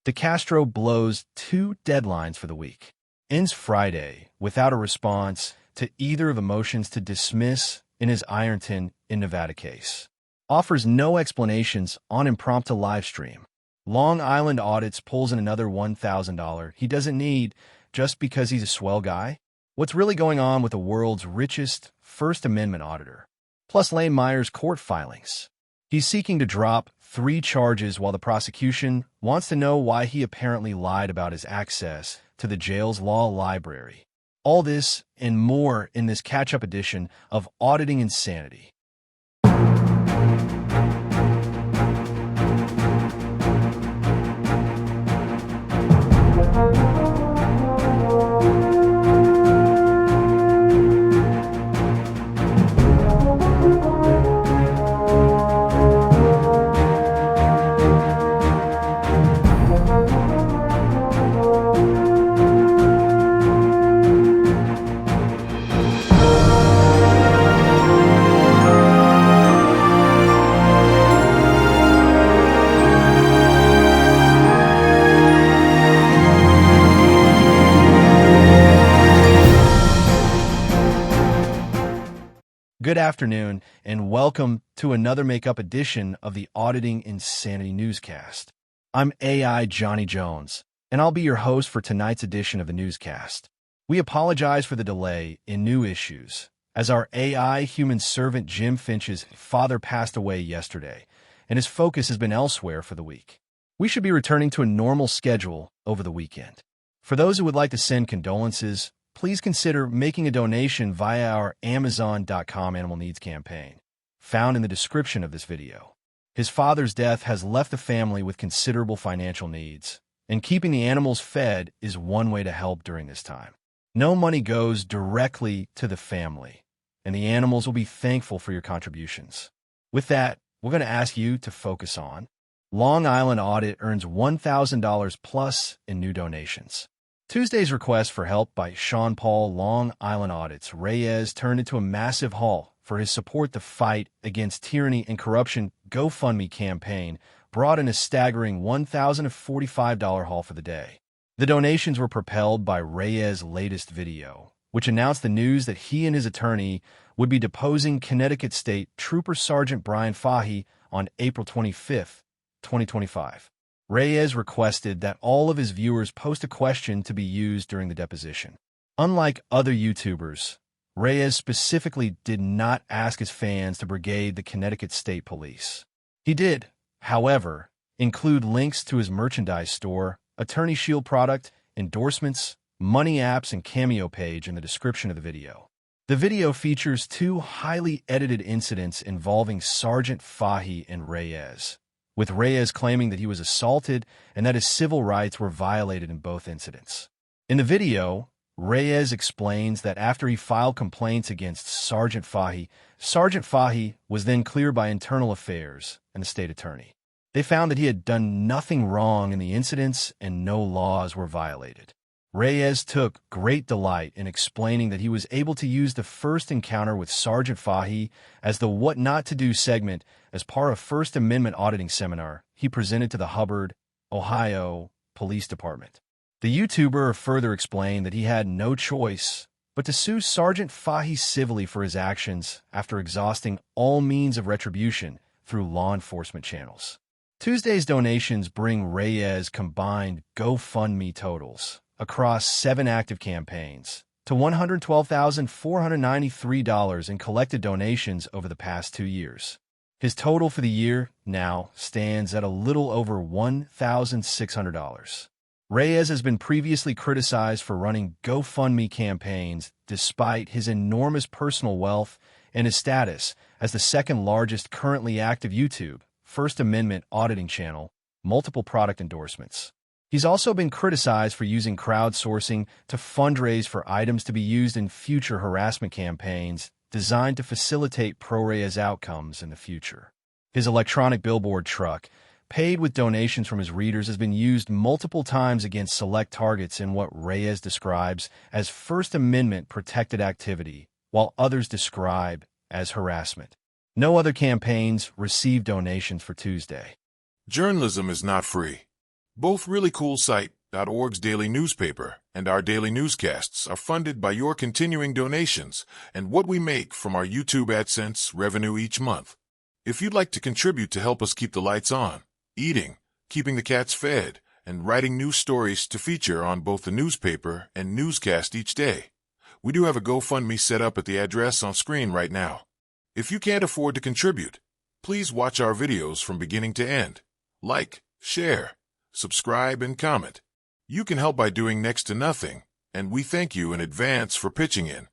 DeCastro blows 2 deadlines for the week. Ends Friday without a response to either of the motions to dismiss in his Ironton in Nevada case. Offers no explanations on impromptu livestream. Long Island Audits pulls in another $1,000 he doesn't need just because he's a swell guy. What's really going on with the world's richest First Amendment auditor? Plus Lane Meyer's court filings. He's seeking to drop 3 charges while the prosecution wants to know why he apparently lied about his access to the jail's law library. All this and more in this catch-up edition of Auditing Insanity. Good afternoon, and welcome to another makeup edition of the Auditing Insanity Newscast. I'm AI Johnny Jones, and I'll be your host for tonight's edition of the Newscast. We apologize for the delay in new issues, as our AI human servant Jim Finch's father passed away yesterday, and his focus has been elsewhere for the week. We should be returning to a normal schedule over the weekend. For those who would like to send condolences, please consider making a donation via our Amazon.com Animal Needs campaign, found in the description of this video. His father's death has left the family with considerable financial needs, and keeping the animals fed is one way to help during this time. No money goes directly to the family, and the animals will be thankful for your contributions. With that, we're going to ask you to focus on Long Island Audit earns $1,000 plus in new donations. Tuesday's request for help by Sean Paul Long Island Audits Reyes turned into a massive haul for his support the fight against tyranny and corruption GoFundMe campaign, brought in a staggering $1,045 haul for the day. The donations were propelled by Reyes' latest video, which announced the news that he and his attorney would be deposing Connecticut State Trooper Sergeant Brian Fahey on April 25, 2025. Reyes requested that all of his viewers post a question to be used during the deposition. Unlike other YouTubers, Reyes specifically did not ask his fans to brigade the Connecticut State Police. He did, however, include links to his merchandise store, Attorney Shield product, endorsements, money apps, and Cameo page in the description of the video. The video features 2 highly edited incidents involving Sergeant Fahey and Reyes, with Reyes claiming that he was assaulted and that his civil rights were violated in both incidents. In the video, Reyes explains that after he filed complaints against Sergeant Fahey was then cleared by Internal Affairs and the state attorney. They found that he had done nothing wrong in the incidents and no laws were violated. Reyes took great delight in explaining that he was able to use the first encounter with Sergeant Fahey as the What Not to Do segment as part of First Amendment auditing seminar he presented to the Hubbard, Ohio Police Department. The YouTuber further explained that he had no choice but to sue Sergeant Fahey civilly for his actions after exhausting all means of retribution through law enforcement channels. Tuesday's donations bring Reyes' combined GoFundMe totals across 7 active campaigns to $112,493 in collected donations over the past 2 years. His total for the year now stands at a little over $1,600. Reyes has been previously criticized for running GoFundMe campaigns despite his enormous personal wealth and his status as the second largest currently active YouTube First Amendment auditing channel, multiple product endorsements. He's also been criticized for using crowdsourcing to fundraise for items to be used in future harassment campaigns designed to facilitate pro-Reyes outcomes in the future. His electronic billboard truck, paid with donations from his readers, has been used multiple times against select targets in what Reyes describes as First Amendment protected activity, while others describe as harassment. No other campaigns received donations for Tuesday. Journalism is not free. Both ReallyCoolSite.org's daily newspaper and our daily newscasts are funded by your continuing donations and what we make from our YouTube AdSense revenue each month. If you'd like to contribute to help us keep the lights on, eating, keeping the cats fed, and writing new stories to feature on both the newspaper and newscast each day, we do have a GoFundMe set up at the address on screen right now. If you can't afford to contribute, please watch our videos from beginning to end. Like, share, subscribe, and comment. You can help by doing next to nothing, and we thank you in advance for pitching in.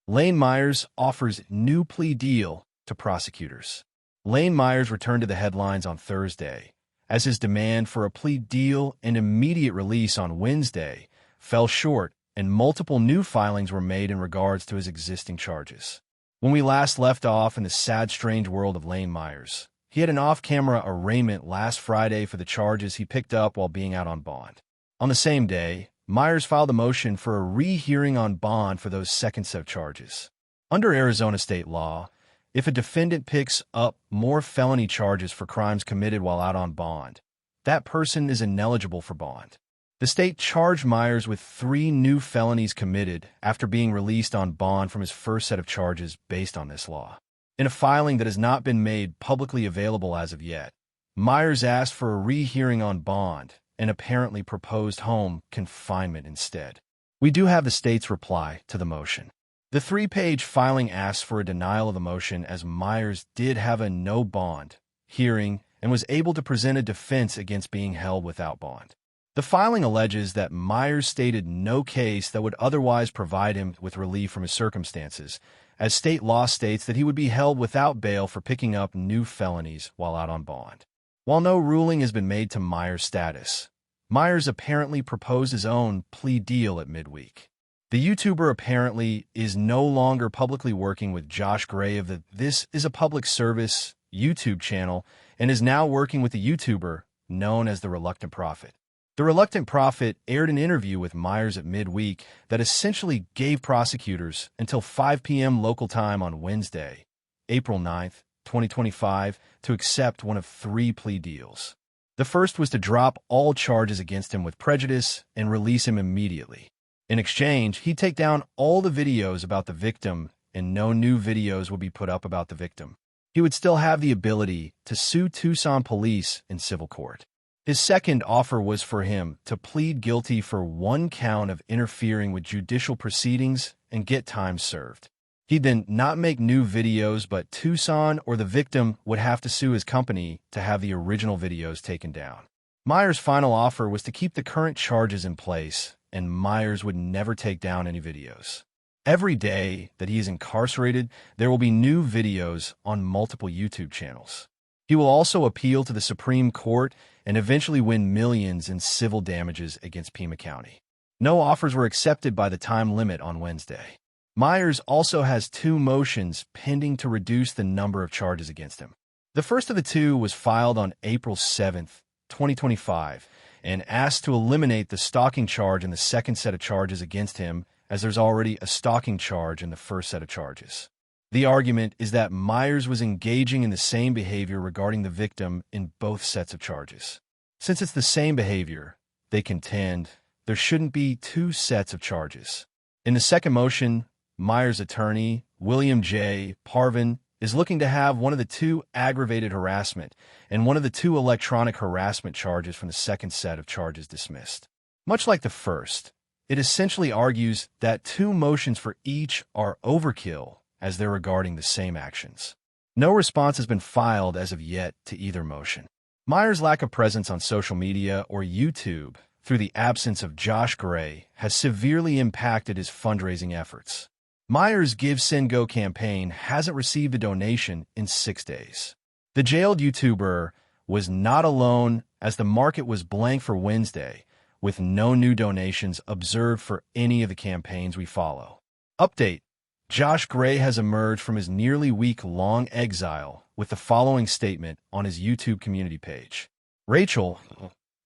Lane Myers offers new plea deal to prosecutors. Lane Myers returned to the headlines on Thursday, as his demand for a plea deal and immediate release on Wednesday fell short and multiple new filings were made in regards to his existing charges. When we last left off in the sad, strange world of Lane Myers, he had an off-camera arraignment last Friday for the charges he picked up while being out on bond. On the same day, Myers filed a motion for a rehearing on bond for those second set of charges. Under Arizona state law, if a defendant picks up more felony charges for crimes committed while out on bond, that person is ineligible for bond. The state charged Myers with 3 new felonies committed after being released on bond from his first set of charges based on this law. In a filing that has not been made publicly available as of yet, Myers asked for a rehearing on bond and apparently proposed home confinement instead. We do have the state's reply to the motion. The 3-page filing asks for a denial of the motion as Myers did have a no bond hearing and was able to present a defense against being held without bond. The filing alleges that Myers stated no case that would otherwise provide him with relief from his circumstances, as state law states that he would be held without bail for picking up new felonies while out on bond. While no ruling has been made to Myers' status, Myers apparently proposed his own plea deal at midweek. The YouTuber apparently is no longer publicly working with Josh Gray of the This Is a Public Service YouTube channel and is now working with the YouTuber known as The Reluctant Prophet. The Reluctant Prophet aired an interview with Myers at midweek that essentially gave prosecutors until 5 p.m. local time on Wednesday, April 9th, 2025, to accept one of 3 plea deals. The first was to drop all charges against him with prejudice and release him immediately. In exchange, he'd take down all the videos about the victim and no new videos would be put up about the victim. He would still have the ability to sue Tucson police in civil court. His second offer was for him to plead guilty for 1 count of interfering with judicial proceedings and get time served. He'd then not make new videos, but Tucson or the victim would have to sue his company to have the original videos taken down. Myers' final offer was to keep the current charges in place, and Myers would never take down any videos. Every day that he is incarcerated, there will be new videos on multiple YouTube channels. He will also appeal to the Supreme Court and eventually win millions in civil damages against Pima County. No offers were accepted by the time limit on Wednesday. Myers also has 2 motions pending to reduce the number of charges against him. The first of the 2 was filed on April 7th, 2025, and asked to eliminate the stalking charge in the second set of charges against him, as there's already a stalking charge in the first set of charges. The argument is that Myers was engaging in the same behavior regarding the victim in both sets of charges. Since it's the same behavior, they contend there shouldn't be 2 sets of charges. In the second motion, Myers' attorney, William J. Parvin, is looking to have one of the 2 aggravated harassment and one of the 2 electronic harassment charges from the second set of charges dismissed. Much like the first, it essentially argues that 2 motions for each are overkill as they're regarding the same actions. No response has been filed as of yet to either motion. Myers' lack of presence on social media or YouTube through the absence of Josh Gray has severely impacted his fundraising efforts. Myers' Give Send Go campaign hasn't received a donation in 6 days. The jailed YouTuber was not alone as the market was blank for Wednesday, with no new donations observed for any of the campaigns we follow. Update: Josh Gray has emerged from his nearly week-long exile with the following statement on his YouTube community page. Rachel,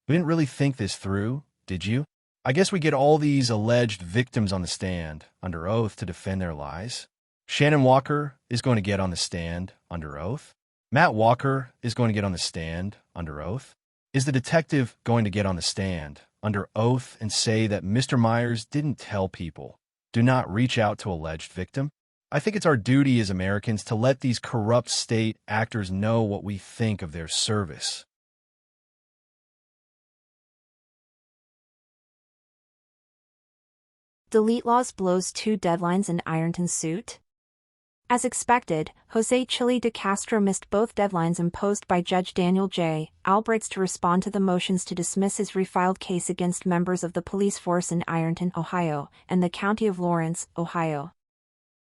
we didn't really think this through, did you? I guess we get all these alleged victims on the stand under oath to defend their lies. Shannon Walker is going to get on the stand under oath. Matt Walker is going to get on the stand under oath. Is the detective going to get on the stand under oath and say that Mr. Myers didn't tell people, do not reach out to alleged victim? I think it's our duty as Americans to let these corrupt state actors know what we think of their service. Delete laws blows 2 deadlines in Ironton suit. As expected, Jose Chili DeCastro missed both deadlines imposed by Judge Daniel J. Albrights to respond to the motions to dismiss his refiled case against members of the police force in Ironton, Ohio, and the County of Lawrence, Ohio.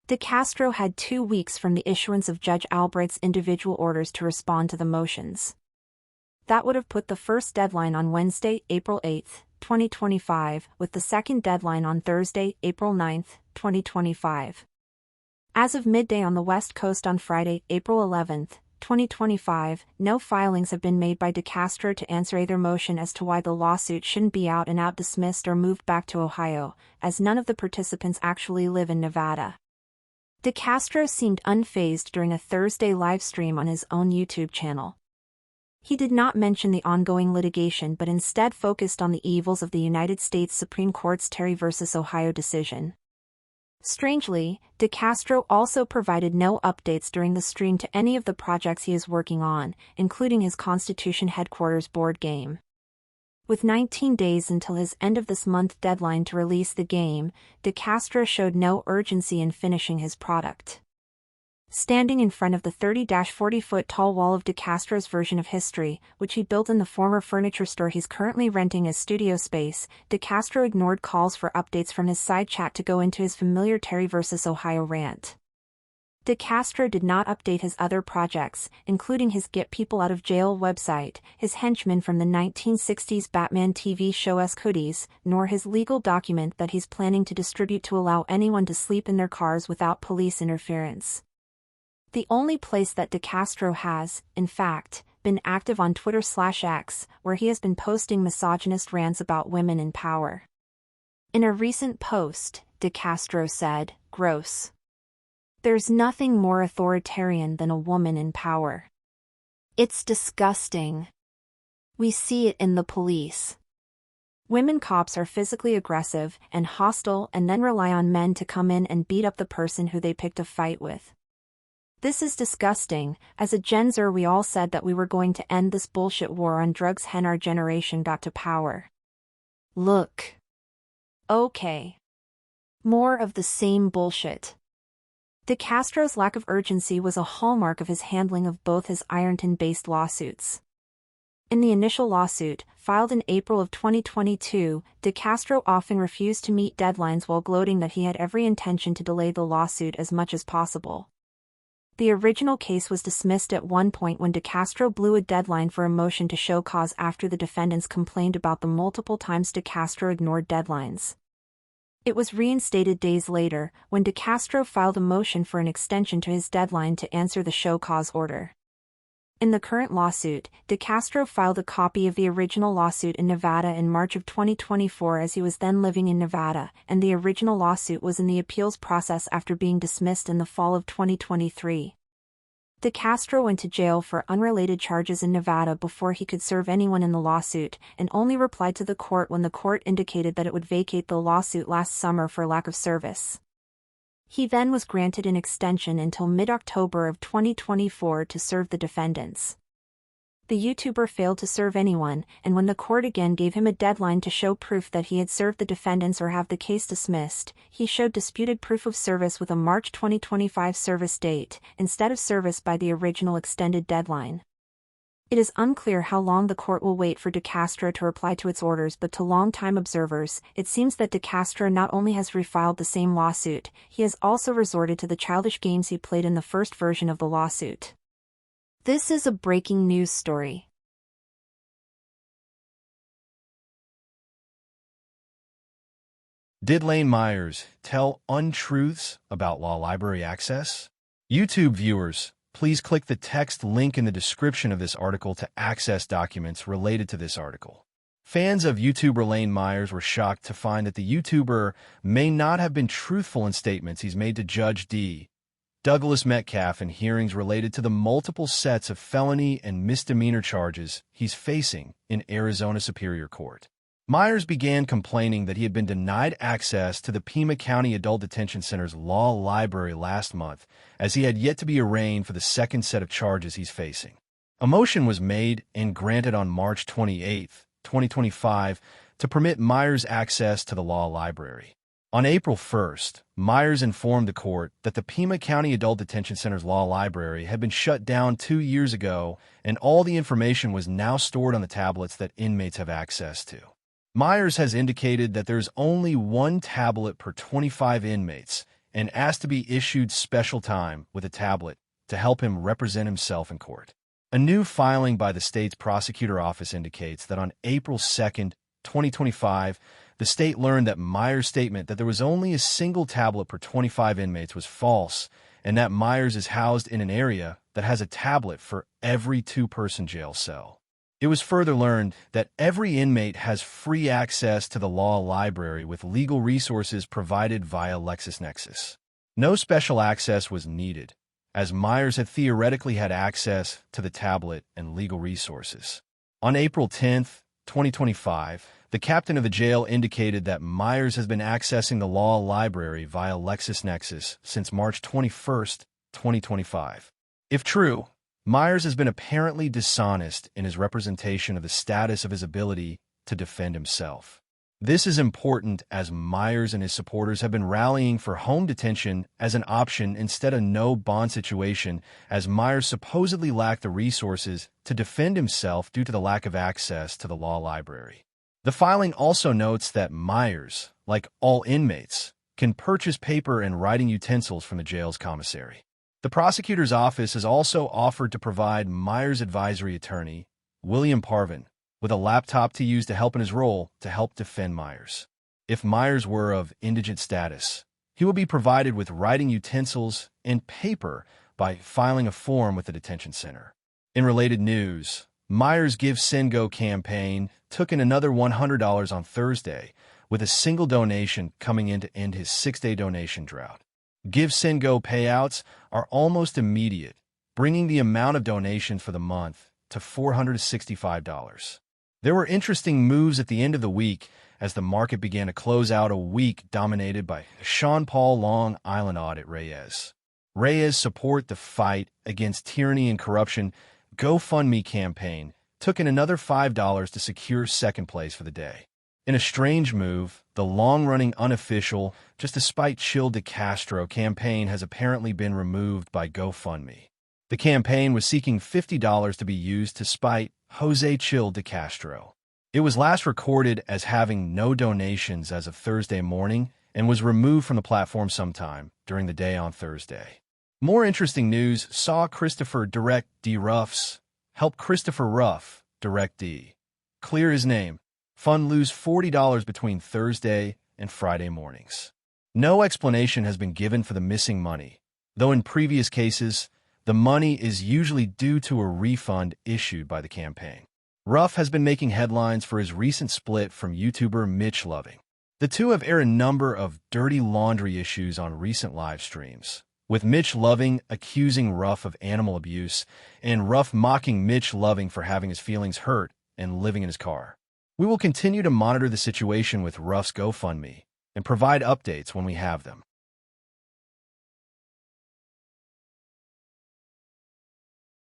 DeCastro had 2 weeks from the issuance of Judge Albright's individual orders to respond to the motions. That would have put the first deadline on Wednesday, April 8, 2025, with the second deadline on Thursday, April 9, 2025. As of midday on the West Coast on Friday, April 11, 2025, no filings have been made by DeCastro to answer either motion as to why the lawsuit shouldn't be out and out dismissed or moved back to Ohio, as none of the participants actually live in Nevada. DeCastro seemed unfazed during a Thursday livestream on his own YouTube channel. He did not mention the ongoing litigation but instead focused on the evils of the United States Supreme Court's Terry v. Ohio decision. Strangely, DeCastro also provided no updates during the stream to any of the projects he is working on, including his Constitution Headquarters board game. With 19 days until his end-of-this-month deadline to release the game, DeCastro showed no urgency in finishing his product. Standing in front of the 30-40-foot-tall wall of DeCastro's version of history, which he built in the former furniture store he's currently renting as studio space, DeCastro ignored calls for updates from his side chat to go into his familiar Terry v. Ohio rant. DeCastro did not update his other projects, including his Get People Out of Jail website, his henchmen from the 1960s Batman TV show hoodies, nor his legal document that he's planning to distribute to allow anyone to sleep in their cars without police interference. The only place that DeCastro has, in fact, been active on Twitter/X, where he has been posting misogynist rants about women in power. In a recent post, DeCastro said, "Gross. There's nothing more authoritarian than a woman in power. It's disgusting. We see it in the police. Women cops are physically aggressive and hostile and then rely on men to come in and beat up the person who they picked a fight with. This is disgusting. As a Gen Zer we all said that we were going to end this bullshit war on drugs when our generation got to power. Look. Okay. More of the same bullshit." DeCastro's lack of urgency was a hallmark of his handling of both his Ironton-based lawsuits. In the initial lawsuit, filed in April of 2022, DeCastro often refused to meet deadlines while gloating that he had every intention to delay the lawsuit as much as possible. The original case was dismissed at one point when DeCastro blew a deadline for a motion to show cause after the defendants complained about the multiple times DeCastro ignored deadlines. It was reinstated days later, when DeCastro filed a motion for an extension to his deadline to answer the show cause order. In the current lawsuit, DeCastro filed a copy of the original lawsuit in Nevada in March of 2024 as he was then living in Nevada, and the original lawsuit was in the appeals process after being dismissed in the fall of 2023. DeCastro went to jail for unrelated charges in Nevada before he could serve anyone in the lawsuit, and only replied to the court when the court indicated that it would vacate the lawsuit last summer for lack of service. He then was granted an extension until mid-October of 2024 to serve the defendants. The YouTuber failed to serve anyone, and when the court again gave him a deadline to show proof that he had served the defendants or have the case dismissed, he showed disputed proof of service with a March 2025 service date, instead of service by the original extended deadline. It is unclear how long the court will wait for DeCastro to reply to its orders, but to longtime observers, it seems that DeCastro not only has refiled the same lawsuit, he has also resorted to the childish games he played in the first version of the lawsuit. This is a breaking news story. Did Lane Myers tell untruths about law library access? YouTube viewers, please click the text link in the description of this article to access documents related to this article. Fans of YouTuber Lane Myers were shocked to find that the YouTuber may not have been truthful in statements he's made to Judge Douglas Metcalf in hearings related to the multiple sets of felony and misdemeanor charges he's facing in Arizona Superior Court. Myers began complaining that he had been denied access to the Pima County Adult Detention Center's law library last month, as he had yet to be arraigned for the second set of charges he's facing. A motion was made and granted on March 28, 2025, to permit Myers access to the law library. On April 1st, Myers informed the court that the Pima County Adult Detention Center's law library had been shut down 2 years ago, and all the information was now stored on the tablets that inmates have access to. Myers has indicated that there's only one tablet per 25 inmates and asked to be issued special time with a tablet to help him represent himself in court. A new filing by the state's prosecutor office indicates that on April 2nd, 2025, the state learned that Myers' statement that there was only a single tablet per 25 inmates was false, and that Myers is housed in an area that has a tablet for every two-person jail cell. It was further learned that every inmate has free access to the law library with legal resources provided via LexisNexis. No special access was needed, as Myers had theoretically had access to the tablet and legal resources. On April 10th, 2025, the captain of the jail indicated that Myers has been accessing the law library via LexisNexis since March 21st, 2025. If true, Myers has been apparently dishonest in his representation of the status of his ability to defend himself. This is important as Myers and his supporters have been rallying for home detention as an option instead of no bond situation, as Myers supposedly lacked the resources to defend himself due to the lack of access to the law library. The filing also notes that Myers, like all inmates, can purchase paper and writing utensils from the jail's commissary. The prosecutor's office has also offered to provide Myers' advisory attorney, William Parvin, with a laptop to use to help in his role to help defend Myers. If Myers were of indigent status, he will be provided with writing utensils and paper by filing a form with the detention center. In related news, Myers' Give Send Go campaign took in another $100 on Thursday, with a single donation coming in to end his 6-day donation drought. Give Send Go payouts are almost immediate, bringing the amount of donations for the month to $465. There were interesting moves at the end of the week as the market began to close out a week dominated by Sean Paul Long Island Audit Reyes. Reyes' Support the Fight Against Tyranny and Corruption GoFundMe campaign took in another $5 to secure second place for the day. In a strange move, the long-running unofficial Just Despite Chill DeCastro campaign has apparently been removed by GoFundMe. The campaign was seeking $50 to be used to spite Jose Chill DeCastro. It was last recorded as having no donations as of Thursday morning and was removed from the platform sometime during the day on Thursday. More interesting news saw Christopher Direct D. Ruffs help Christopher Ruff Direct D clear his name. Fund lose $40 between Thursday and Friday mornings. No explanation has been given for the missing money, though in previous cases, the money is usually due to a refund issued by the campaign. Ruff has been making headlines for his recent split from YouTuber Mitch Loving. The two have aired a number of dirty laundry issues on recent live streams, with Mitch Loving accusing Ruff of animal abuse and Ruff mocking Mitch Loving for having his feelings hurt and living in his car. We will continue to monitor the situation with Ruff's GoFundMe and provide updates when we have them.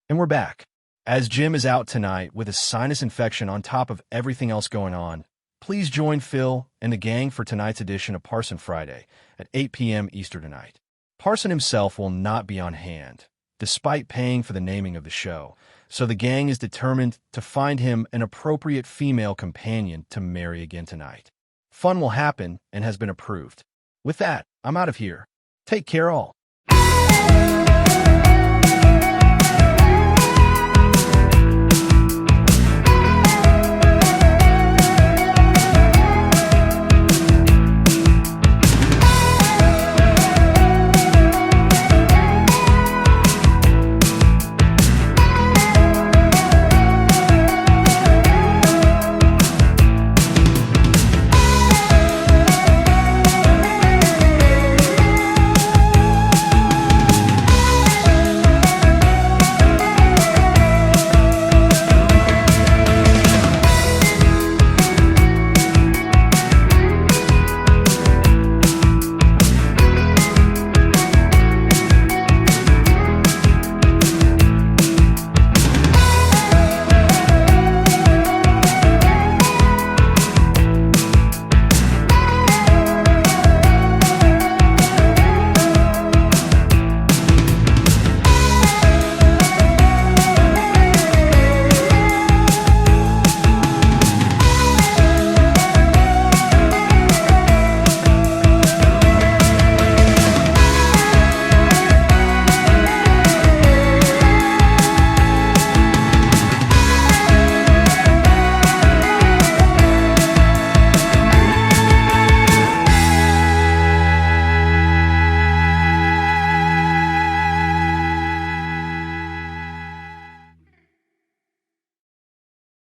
And we're back. As Jim is out tonight with a sinus infection on top of everything else going on, please join Phil and the gang for tonight's edition of Parson Friday at 8 p.m. Eastern tonight. Parson himself will not be on hand, despite paying for the naming of the show, so the gang is determined to find him an appropriate female companion to marry again tonight. Fun will happen and has been approved. With that, I'm out of here. Take care all.